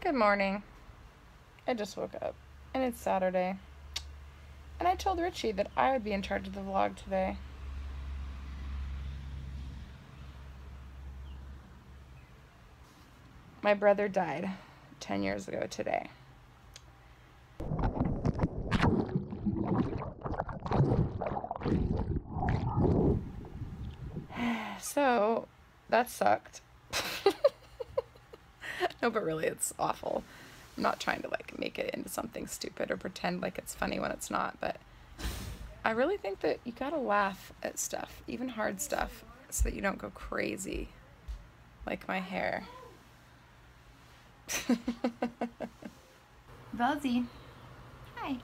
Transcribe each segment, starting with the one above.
Good morning. I just woke up and it's Saturday. And I told Richie that I would be in charge of the vlog today. My brother died 10 years ago today. So, that sucked. No, but really, it's awful. I'm not trying to like make it into something stupid or pretend like it's funny when it's not, but I really think that you gotta laugh at stuff, even hard stuff, so that you don't go crazy, like my hair. Velzy. Hi.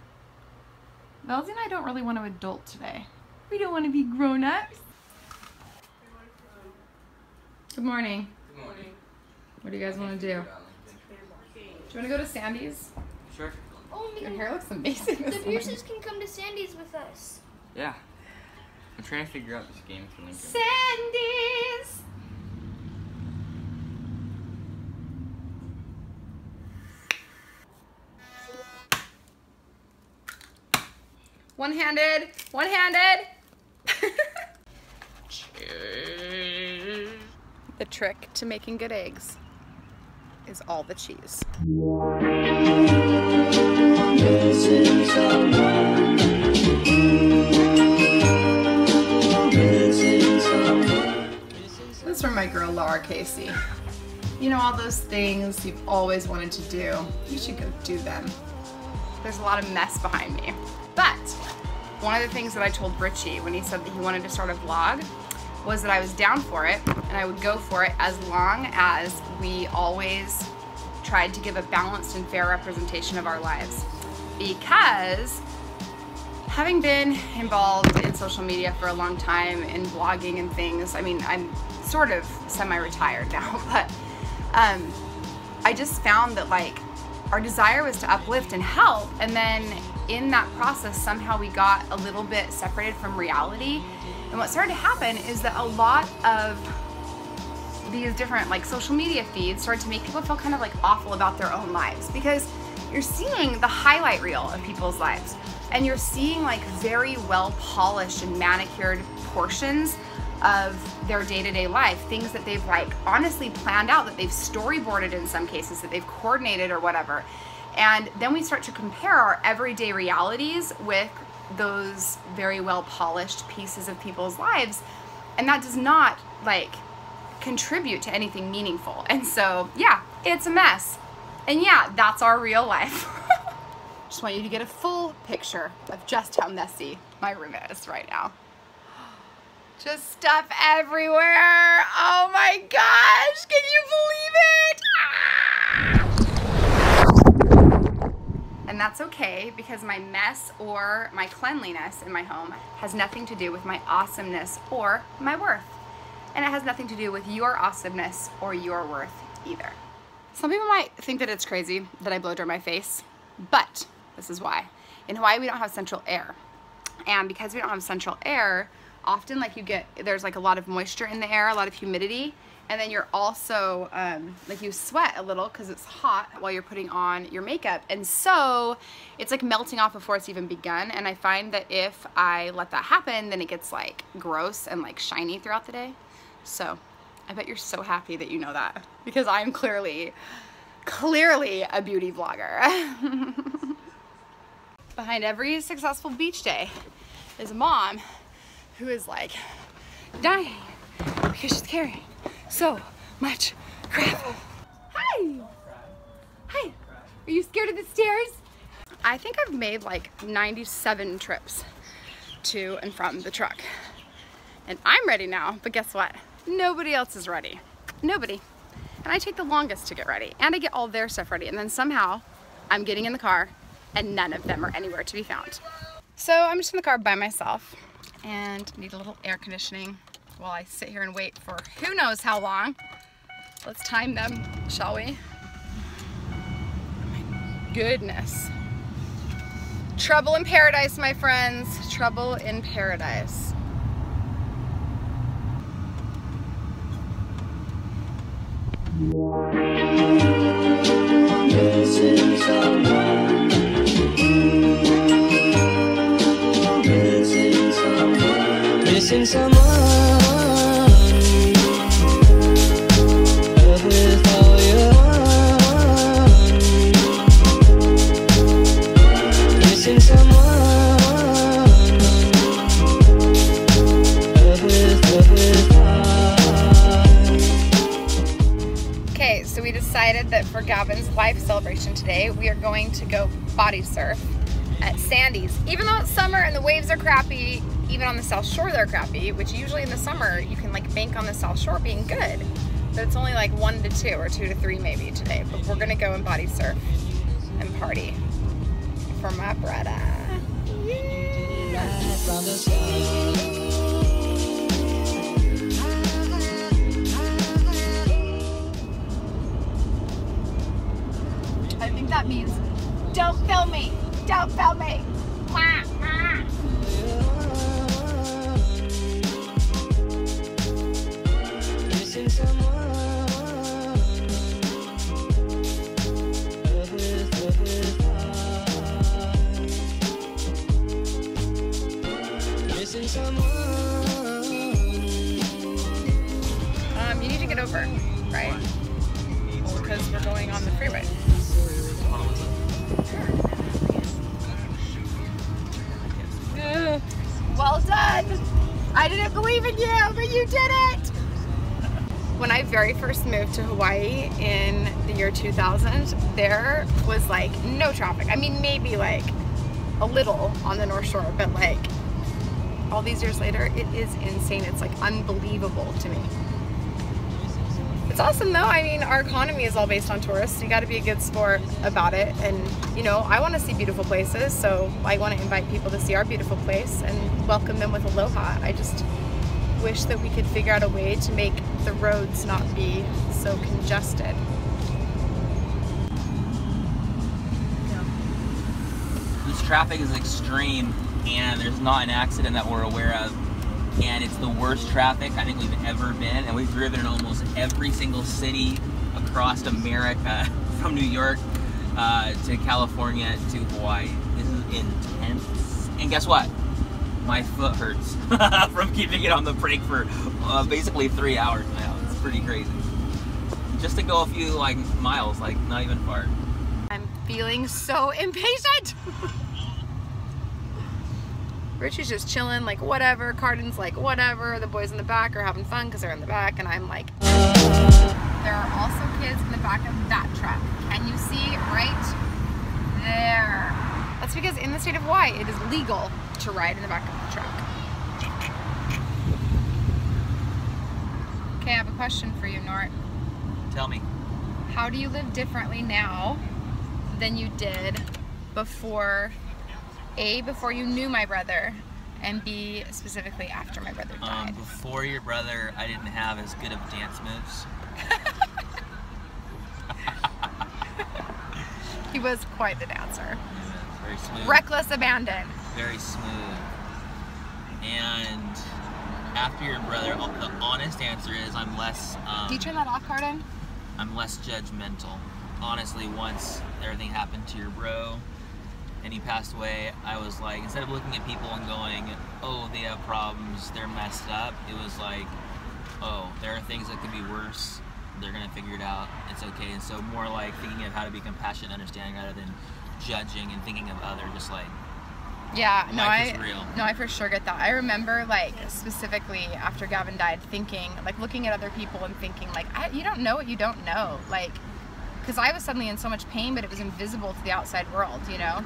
Velzy and I don't really want to adult today. We don't want to be grown-ups. Good morning. Good morning. What do you guys want to do? Do you want to go to Sandy's? Sure. Oh, Your hair looks amazing this the morning. Pierces can come to Sandy's with us. Yeah. I'm trying to figure out this game for Lincoln. Sandy's! One-handed! One-handed! Cheese. The trick to making good eggs is all the cheese. This is from my girl Laura Casey. You know, all those things you've always wanted to do, you should go do them. There's a lot of mess behind me. But one of the things that I told Richie when he said that he wanted to start a vlog was that I was down for it and I would go for it as long as we always tried to give a balanced and fair representation of our lives. Because having been involved in social media for a long time, in blogging and things, I mean, I'm sort of semi-retired now, but I just found that like our desire was to uplift and help, and then in that process somehow we got a little bit separated from reality. And what started to happen is that a lot of these different like social media feeds started to make people feel kind of like awful about their own lives, because you're seeing the highlight reel of people's lives and you're seeing like very well polished and manicured portions of their day-to-day life, things that they've like honestly planned out, that they've storyboarded in some cases, that they've coordinated or whatever. And then we start to compare our everyday realities with those very well polished pieces of people's lives, and that does not like contribute to anything meaningful. And so yeah, it's a mess, and yeah, that's our real life. Just want you to get a full picture of just how messy my room is right now. Just stuff everywhere. Oh my gosh, can you believe it? And that's okay, because my mess or my cleanliness in my home has nothing to do with my awesomeness or my worth. And it has nothing to do with your awesomeness or your worth either. Some people might think that it's crazy that I blow dry my face, but this is why. In Hawaii, we don't have central air. And because we don't have central air, often like there's like a lot of moisture in the air, a lot of humidity, and then you're also like you sweat a little because it's hot while you're putting on your makeup, and so it's like melting off before it's even begun. And I find that if I let that happen, then it gets like gross and like shiny throughout the day. So I bet you're so happy that you know that, because I'm clearly a beauty vlogger. Behind every successful beach day is a mom who is like dying because she's carrying so much crap. Hi! Hi! Are you scared of the stairs? I think I've made like 97 trips to and from the truck. And I'm ready now, but guess what? Nobody else is ready. Nobody. And I take the longest to get ready, and I get all their stuff ready, and then somehow I'm getting in the car and none of them are anywhere to be found. So I'm just in the car by myself and need a little air conditioning while I sit here and wait for who knows how long. Let's time them, shall we? Oh my goodness. Trouble in paradise, my friends. Trouble in paradise. someone with all your heart. Missing someone with heart. Okay, so we decided that for Gavin's life celebration today, we are going to go body surf at Sandy's. Even though it's summer and the waves are crappy, even on the South Shore they're crappy, which usually in the summer you can like bank on the South Shore being good. But it's only like 1 to 2 or 2 to 3 maybe today. But we're gonna go and body surf and party for my brother. Yeah. From the sun. I think that means don't film me. Don't film me. Mwah, mwah. Missing someone with heart. Missing someone. You need to get over, right? Because we're going on the freeway. Well done! I didn't believe in you, but you did it! When I very first moved to Hawaii in the year 2000, there was like no traffic. I mean, maybe like a little on the North Shore, but like all these years later, it is insane. It's like unbelievable to me. It's awesome though. I mean, our economy is all based on tourists. You got to be a good sport about it. And you know, I want to see beautiful places, so I want to invite people to see our beautiful place and welcome them with aloha. I just wish that we could figure out a way to make the roads not be so congested. This traffic is extreme, and there's not an accident that we're aware of. And it's the worst traffic I think we've ever been, and we've driven in almost every single city across America, from New York to California to Hawaii. This is intense. And guess what? My foot hurts from keeping it on the brake for basically 3 hours now. It's pretty crazy. Just to go a few like miles, like not even far. I'm feeling so impatient. Richie's just chilling, like whatever. Cardon's like whatever. The boys in the back are having fun because they're in the back, and I'm like. There are also kids in the back of that truck. Can you see right there? That's because in the state of Hawaii, it is legal to ride in the back of the truck. Okay, I have a question for you, Nort. Tell me. How do you live differently now than you did before? A, before you knew my brother, and B, specifically after my brother died. Before your brother, I didn't have as good of dance moves. He was quite the dancer. Yeah, very smooth. Reckless abandon. Very smooth. And after your brother, the honest answer is I'm less... Do you turn that off, Cardon? I'm less judgmental. Honestly, once everything happened to your bro, and he passed away, I was like, instead of looking at people and going, oh, they have problems, they're messed up, it was like, oh, there are things that could be worse, they're gonna figure it out, it's okay. And so more like thinking of how to be compassionate, understanding, rather than judging and thinking of other, just like, yeah, life is real. No, I for sure get that. I remember like specifically after Gavin died, thinking, like looking at other people and thinking like, you don't know what you don't know, like, because I was suddenly in so much pain, but it was invisible to the outside world, you know?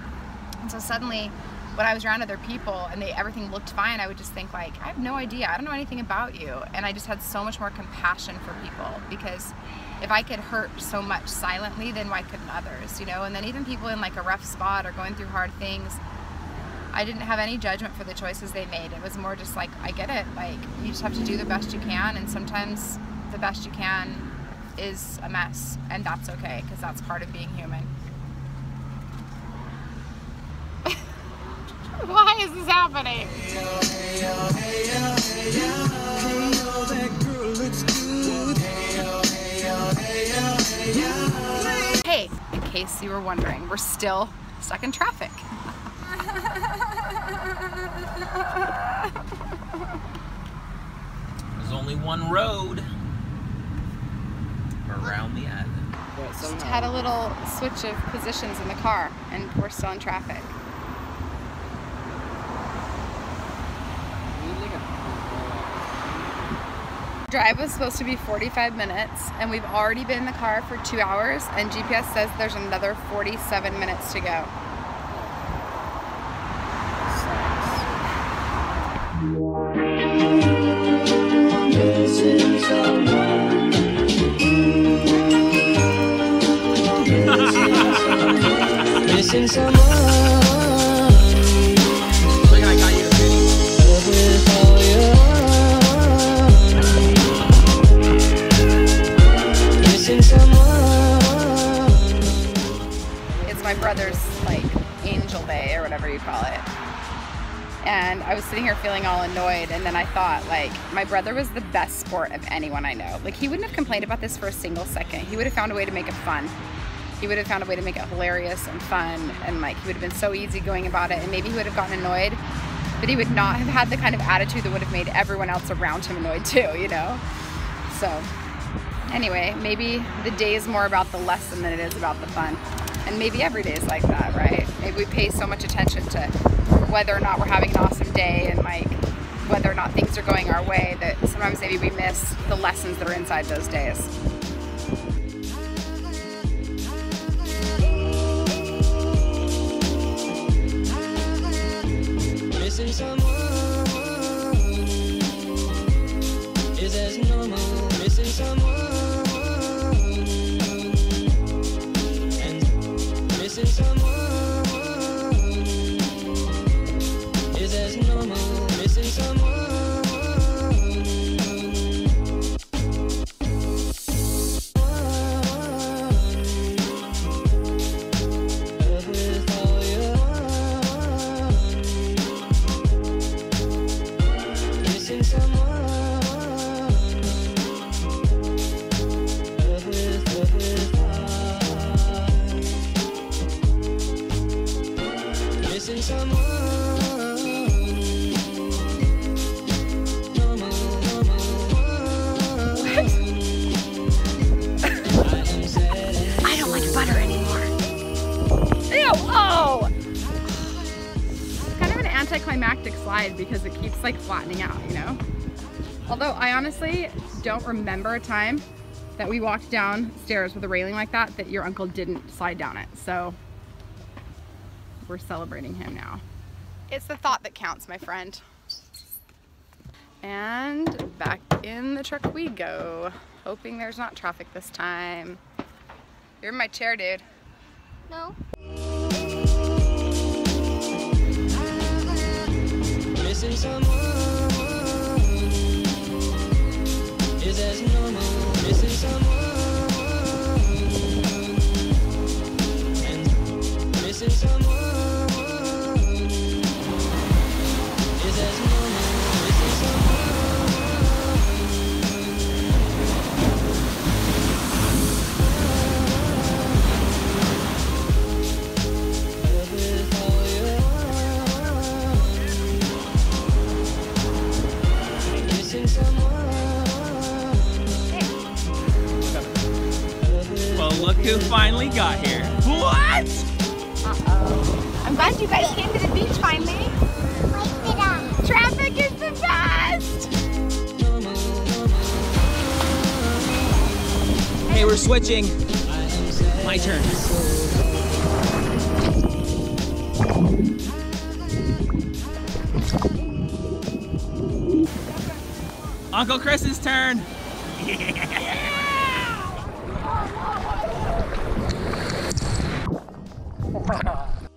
And so suddenly, when I was around other people and everything looked fine, I would just think like, I have no idea, I don't know anything about you. And I just had so much more compassion for people, because if I could hurt so much silently, then why couldn't others, you know? And then even people in like a rough spot or going through hard things, I didn't have any judgment for the choices they made. It was more just like, I get it, like you just have to do the best you can, and sometimes the best you can is a mess, and that's okay, because that's part of being human. Why is this happening? Hey, in case you were wondering, we're still stuck in traffic. There's only one road around the island. Just had a little switch of positions in the car, and we're still in traffic. Drive was supposed to be 45 minutes, and we've already been in the car for 2 hours, and GPS says there's another 47 minutes to go. Missing someone. Look, I got you. Love with all your heart. Missing someone. It's my brother's, like, angel day, or whatever you call it. And I was sitting here feeling all annoyed, and then I thought, like, my brother was the best sport of anyone I know. Like, he wouldn't have complained about this for a single second. He would have found a way to make it fun. He would have found a way to make it hilarious and fun, and like he would have been so easygoing about it, and maybe he would have gotten annoyed, but he would not have had the kind of attitude that would have made everyone else around him annoyed too, you know? So anyway, maybe the day is more about the lesson than it is about the fun. And maybe every day is like that, right? Maybe we pay so much attention to whether or not we're having an awesome day and like whether or not things are going our way that sometimes maybe we miss the lessons that are inside those days. Missing someone is as normal. Missing someone and missing someone is as normal. Missing someone. Love with all your heart. Missing someone. Love with heart. Missing someone. Normal. I don't like butter anymore. Ew, oh! It's kind of an anticlimactic slide because it keeps like flattening out, you know? Although I honestly don't remember a time that we walked downstairs with a railing like that your uncle didn't slide down it. So we're celebrating him now. It's the thought that counts, my friend. And back in the truck we go, hoping there's not traffic this time. You're in my chair, dude. No. Missing someone is as normal. Missing someone and missing someone is as normal. Missing someone. Love with all your heart. Missing someone. Well, look who finally got here. What? Uh-oh. I'm glad you guys came to the beach finally. Traffic is the best! Hey, we're switching. My turn. Uncle Chris's turn.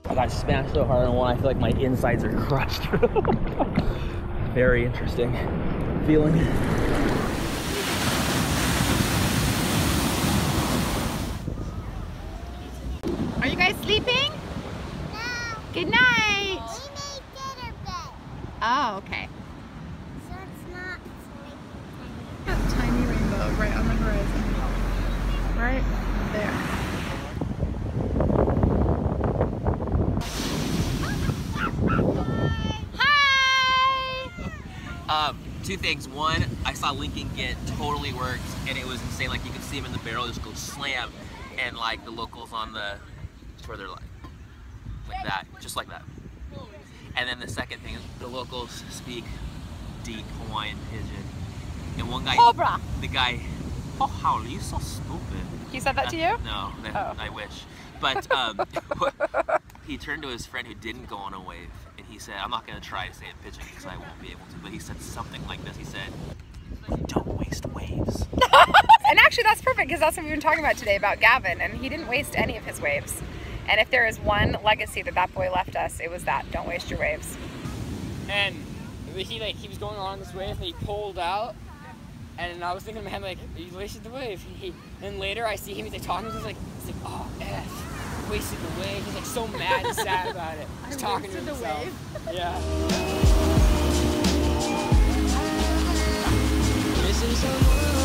I got smashed so hard on one, I feel like my insides are crushed. Very interesting feeling. Are you guys sleeping? No. Good night. We made dinner bed. Oh, okay. So it's not sleeping. That tiny rainbow right on the horizon. Right there. Hi! Two things. One, I saw Lincoln get totally worked, and it was insane. Like, you could see him in the barrel just go slam, and like the locals on the where they're like that, just like that. And then the second thing is the locals speak deep Hawaiian pidgin, and one guy, Cobra. the guy, oh, how are you so stupid? He said that to you? No, Oh. I wish. But he turned to his friend who didn't go on a wave, and he said, I'm not going to try to say it pidgin because I won't be able to, but he said something like this. He said, don't waste waves. And actually that's perfect, because that's what we've been talking about today about Gavin, and he didn't waste any of his waves. And if there is one legacy that boy left us, it was that, don't waste your waves. And he was going on this wave and he pulled out, and I was thinking in my head, like, you wasted the wave. And later I see him, he's like talking to me, he's like, oh, F, wasted the wave. He's like so mad and sad about it. He's talking to himself. Yeah. Missing someone.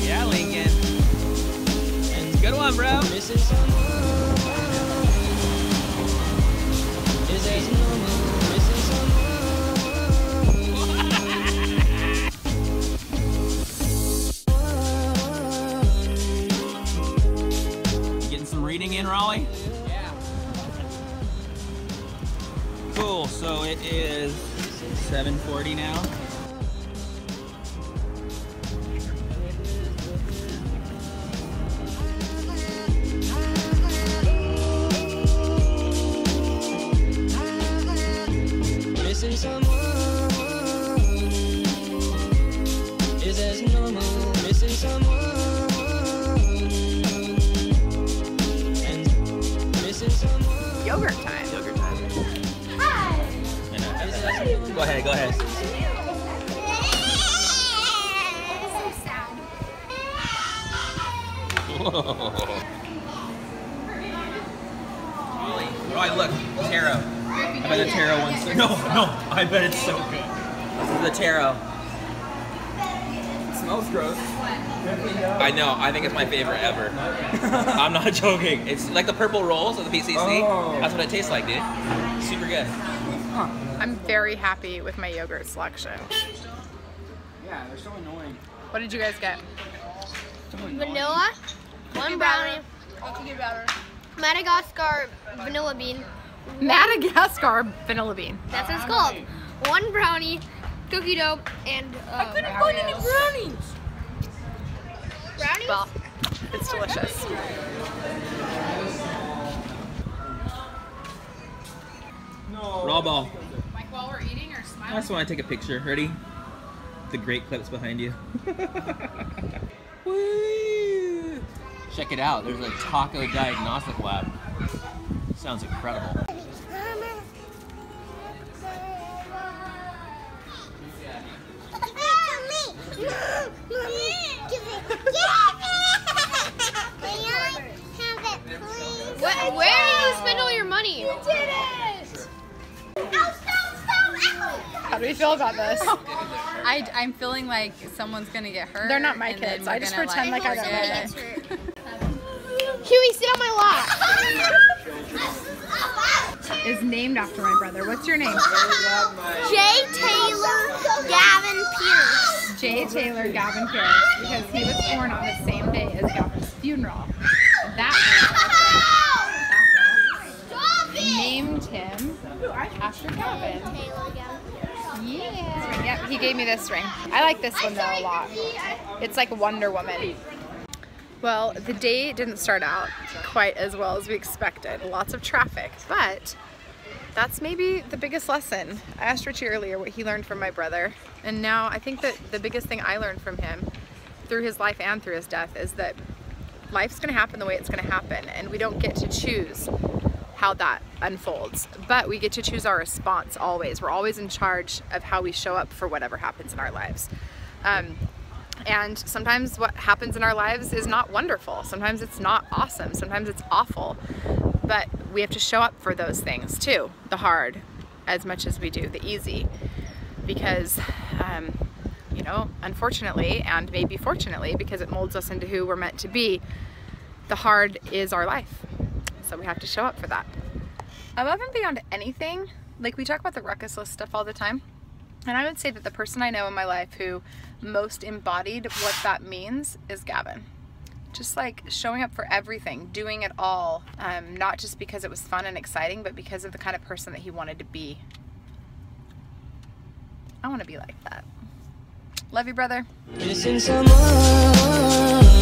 Yeah, Lincoln. Good one, bro. Missing someone. Is as normal. Missing someone. Getting some reading in, Raleigh? Yeah. Cool, so it is 7:40 now. Missing someone is as normal. Missing someone and missing someone. Yogurt time. Yogurt time. Go ahead, go ahead. So sad. Raleigh, look, taro. I bet the taro one's so no, I bet it's so good. This is the taro. It smells gross. I know, I think it's my favorite ever. I'm not joking. It's like the purple rolls of the PCC. Oh. That's what it tastes like, dude. Super good. I'm very happy with my yogurt selection. Yeah, they're so annoying. What did you guys get? Vanilla, one brownie, Madagascar vanilla bean. Madagascar vanilla bean. That's what it's called. One brownie, cookie dough, and I couldn't find any brownies. Brownies? Well, it's delicious. Raw ball. Like while we're eating or I smiling? just want to take a picture. Ready? The great clips behind you. Woo! Check it out. There's a taco diagnostic lab. Sounds incredible. Where did you spend all your money? You did it! How do we feel about this? I'm feeling like someone's gonna get hurt. They're not my and then kids. we're I just gonna, pretend like I got forget. hurt. Huey, sit on my lap. Is named after my brother. What's your name? J. Taylor Gavin Pierce. J. Taylor Gavin Pierce, because he was born on the same day as Gavin's funeral. And that named him after Gavin. Yeah. Yep, he gave me this ring. I like this one though a lot. It's like Wonder Woman. Well, the day didn't start out quite as well as we expected. Lots of traffic, but that's maybe the biggest lesson. I asked Richie earlier what he learned from my brother, and now I think that the biggest thing I learned from him through his life and through his death is that life's gonna happen the way it's gonna happen, and we don't get to choose how that unfolds, but we get to choose our response always. We're always in charge of how we show up for whatever happens in our lives. And sometimes what happens in our lives is not wonderful. Sometimes it's not awesome. Sometimes it's awful. But we have to show up for those things too, the hard as much as we do the easy. Because, you know, unfortunately, and maybe fortunately, because it molds us into who we're meant to be, the hard is our life. So we have to show up for that. Above and beyond anything, like we talk about the Ruckus list stuff all the time, and I would say that the person I know in my life who most embodied what that means is Gavin. Just like showing up for everything, doing it all, not just because it was fun and exciting, but because of the kind of person that he wanted to be. I want to be like that. Love you, brother. Missing someone.